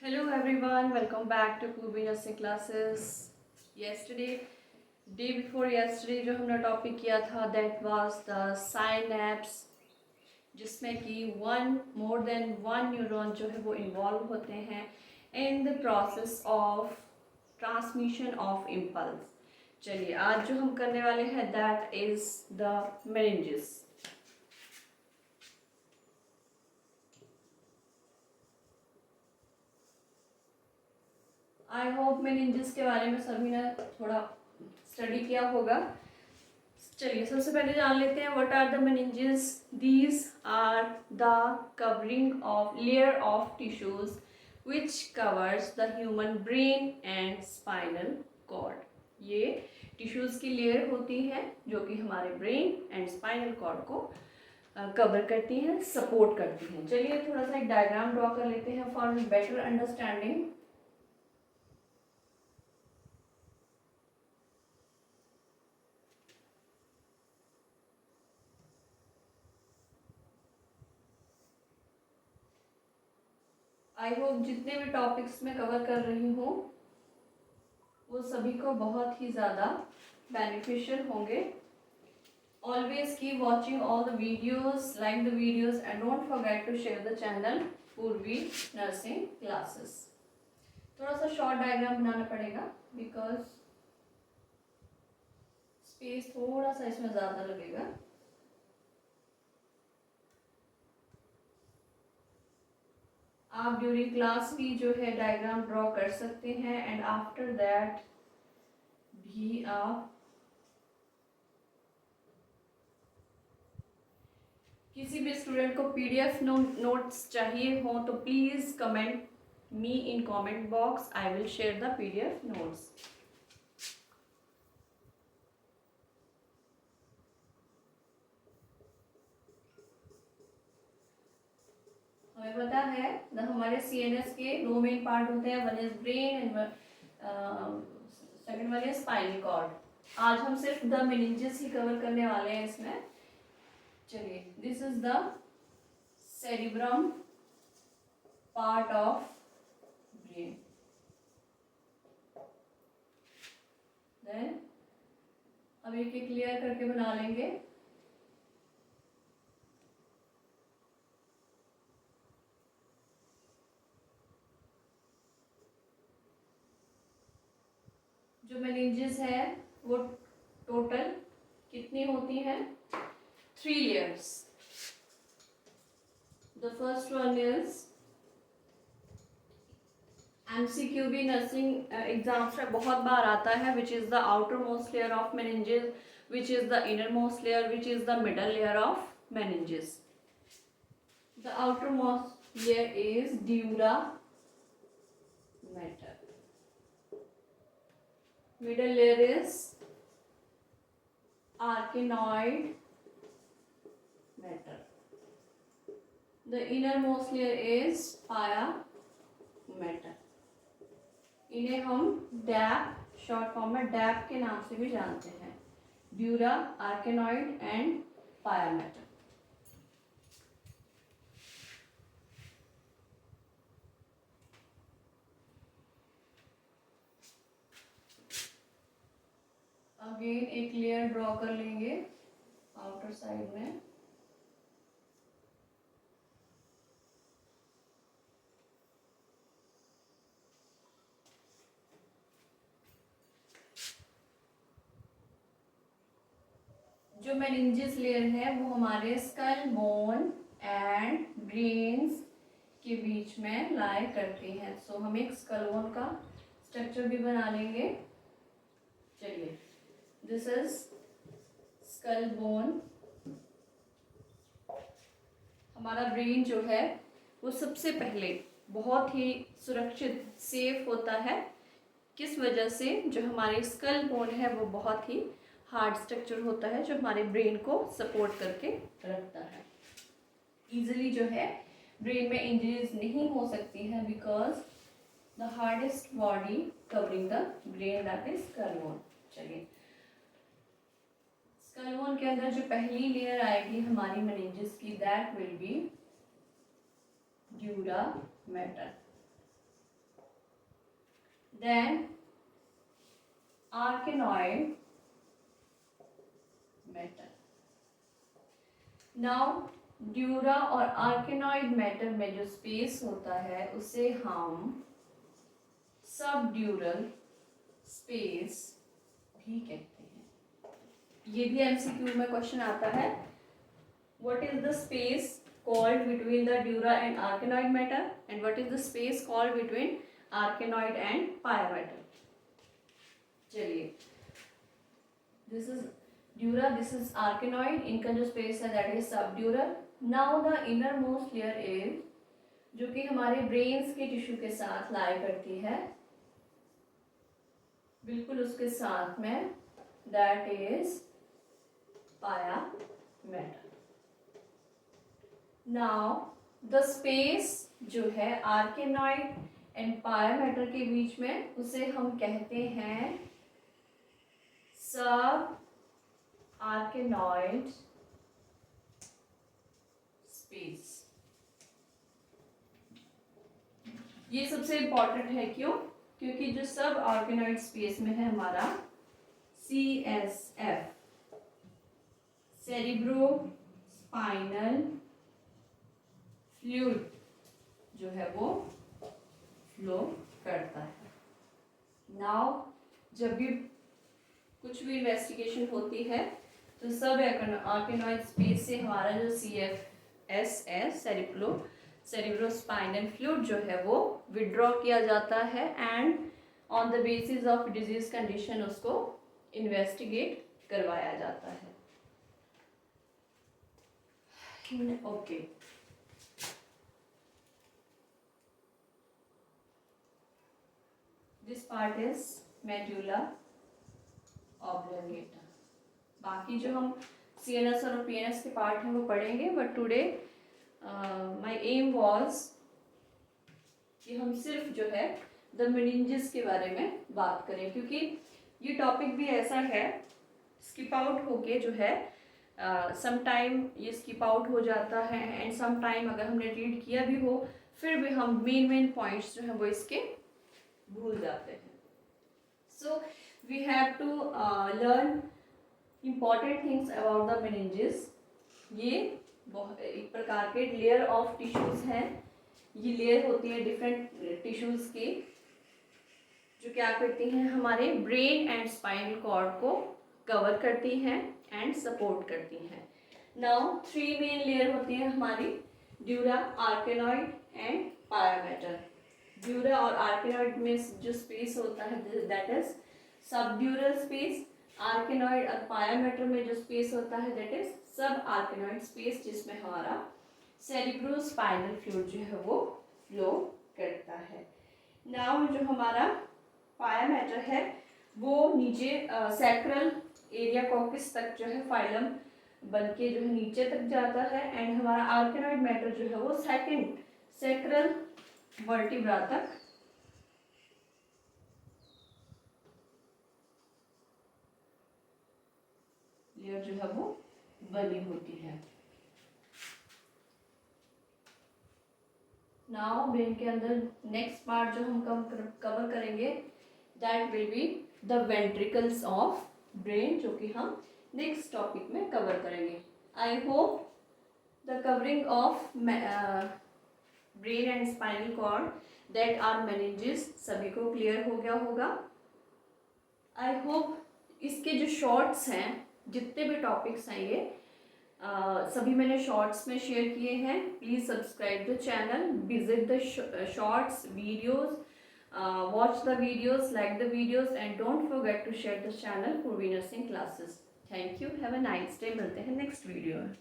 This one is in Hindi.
Hello everyone, welcome back to Kubi Nursing Classes. Day before yesterday जो हमने टॉपिक किया था that was the synapse, जिसमें कि more than one neuron जो है वो involve होते हैं in the process of transmission of impulse. चलिए आज जो हम करने वाले हैं that is the meninges. I hope meninges के बारे में सभी ने थोड़ा स्टडी किया होगा. चलिए सबसे पहले जान लेते हैं what are the meninges. These are the covering of layer of tissues which covers the human brain and spinal cord. ये टिश्यूज की लेयर होती है जो कि हमारे ब्रेन एंड स्पाइनल कॉर्ड को कवर करती हैं, सपोर्ट करती हैं. चलिए थोड़ा सा एक डायग्राम ड्रॉ कर लेते हैं for better understanding. I hope जितने भी टॉपिक्स मैं कवर कर रही हूँ वो सभी को बहुत ही ज़्यादा बेनिफिशियल होंगे. Always keep watching all the videos, like the videos and don't forget to share the channel Purvi nursing classes. थोड़ा सा शॉर्ट डायग्राम बनाना पड़ेगा बिकॉज स्पेस थोड़ा सा इसमें ज़्यादा लगेगा. आप ड्यूरिंग क्लास भी जो है डायग्राम ड्रॉ कर सकते हैं एंड आफ्टर दैट भी आप किसी भी स्टूडेंट को पीडीएफ नोट्स चाहिए हो तो please comment me in comment box. I will share the PDF notes. हमें पता है हमारे सीएनएस के दो मेन पार्ट होते हैं. One is brain and second one is spinal cord. आज हम सिर्फ द मेनिंजेस ही कवर करने वाले हैं इसमें. चलिए this is the cerebrum part of brain. Then अब एक एक क्लियर करके बना लेंगे. जो मेनिंजेस है वो टोटल कितनी होती हैं? 3 layers. The first one is MCQ भी नर्सिंग एग्जाम्स में बहुत बार आता है, which is the outermost layer of meninges, which is the innermost layer, which is the middle layer of meninges. The outermost layer is dura mater. Middle layer is arachnoid matter. The innermost layer is pia matter. इन्हें हम डैप शॉर्ट फॉर्म में डैप के नाम से भी जानते हैं. ड्यूरा, आर्केनॉइड एंड पाया मैटर. अगेन एक लेयर ड्रॉ कर लेंगे आउटर साइड में. जो मेनिंजेस लेयर है वो हमारे स्कल बोन एंड ब्रेन्स के बीच में लाई करती है. सो हम एक स्कल बोन का स्ट्रक्चर भी बना लेंगे. चलिए दिस इज स्कल बोन. हमारा ब्रेन जो है वो सबसे पहले बहुत ही सुरक्षित सेफ होता है. किस वजह से? जो हमारे स्कल बोन है वो बहुत ही हार्ड स्ट्रक्चर होता है जो हमारे ब्रेन को सपोर्ट करके रखता है. इजीली जो है ब्रेन में इंजरीज नहीं हो सकती है because the hardest body covering the brain that is skull bone. चलिए स्कल बोन के अंदर जो पहली लेयर आएगी हमारी मेनिंजेस की that will B dura mater. then arachnoid matter. Now dura और आर्केनॉइड मैटर में जो स्पेस होता है उसे हम सब ड्यूरल स्पेस भी कहते हैं। ये भी एमसीक्यू में क्वेश्चन आता है, what is the space called between the dura and arachnoid matter and what is the space called between arachnoid and pia matter. चलिए, this is dura, this is arachnoid, इनका जो स्पेस है that is subdural. Now the innermost layer is, जो कि हमारे ब्रेन्स के टिश्यू के साथ लाई करती है, बिल्कुल उसके साथ में, that is pia matter. Now the space जो है आर्केनॉइड एंड पाया मैटर के बीच में उसे हम कहते हैं सब आर्केनॉइड स्पेस। ये सबसे इंपॉर्टेंट है, क्यों? क्योंकि जो सब आर्केनॉइड स्पेस में है हमारा CSF, सेरिब्रो स्पाइनल फ्लूइड जो है वो फ्लो करता है। नाउ जब भी कुछ भी इन्वेस्टिगेशन होती है तो सब आर्केनॉइड स्पेस से हमारा जो CFS है, सेरिब्रोस्पाइनल फ्लूइड जो है वो विड्रॉ किया जाता है and on the basis of disease condition उसको इन्वेस्टिगेट करवाया जाता है। Okay, this part is medulla oblongata. बाकी जो हम CNS और PNS के पार्ट हैं वो पढ़ेंगे, but today my aim was कि हम सिर्फ जो है द मेनिंजेस के बारे में बात करें, क्योंकि ये टॉपिक भी ऐसा है स्किप आउट होके जो है सम टाइम ये स्किप आउट हो जाता है एंड सम टाइम अगर हमने रीड किया भी हो फिर भी हम मेन पॉइंट्स जो हैं वो इसके भूल जाते हैं। So we have to learn important things about the meninges. ये एक प्रकार के लेयर ऑफ टिश्यूज हैं। ये लेयर होती है डिफरेंट टिश्यूज की, जो क्या करती हैं हमारे ब्रेन एंड स्पाइनल कॉर्ड को कवर करती हैं एंड सपोर्ट करती हैं। नाउ 3 मेन लेयर होती हैं हमारी, ड्यूरा, आर्केनॉइड एंड पाया मैटर। ड्यूरा और आर्केनॉइड में जो स्पेस होता है दैट इज सबड्यूरल स्पेस। आर्केनॉइड और पाया मैटर में जो स्पेस होता है दैट इज सब आर्केनॉइड स्पेस, जिसमें हमारा सेरिब्रोस्पाइनल फ्लूइड जो है वो फ्लो करता है। नाउ जो हमारा पाया मैटर है वो नीचे सैक्रल एरिया कॉकस तक जो है फाइलम बन के जो है नीचे तक जाता है एंड हमारा आर्केनॉइड मैटर जो है वो सेकंड सैक्रल वर्टिब्रा तक लेयर जो है वो बनी होती है। नाउ ब्रेन के अंदर नेक्स्ट पार्ट जो हम कवर करेंगे that will be the ventricles of brain, जो कि हम नेक्स्ट टॉपिक में कवर करेंगे। I hope the covering of brain and spinal cord that are meninges सभी को क्लियर हो गया होगा। आई होप इसके जो शॉर्ट्स हैं, जितने भी टॉपिक्स हैं ये सभी मैंने शॉर्ट्स में शेयर किए हैं। Please subscribe the channel, visit the shorts videos, watch the videos, like the videos and don't forget to share the channel for Nursing classes. Thank you. Have a nice day. मिलते हैं नेक्स्ट वीडियो में।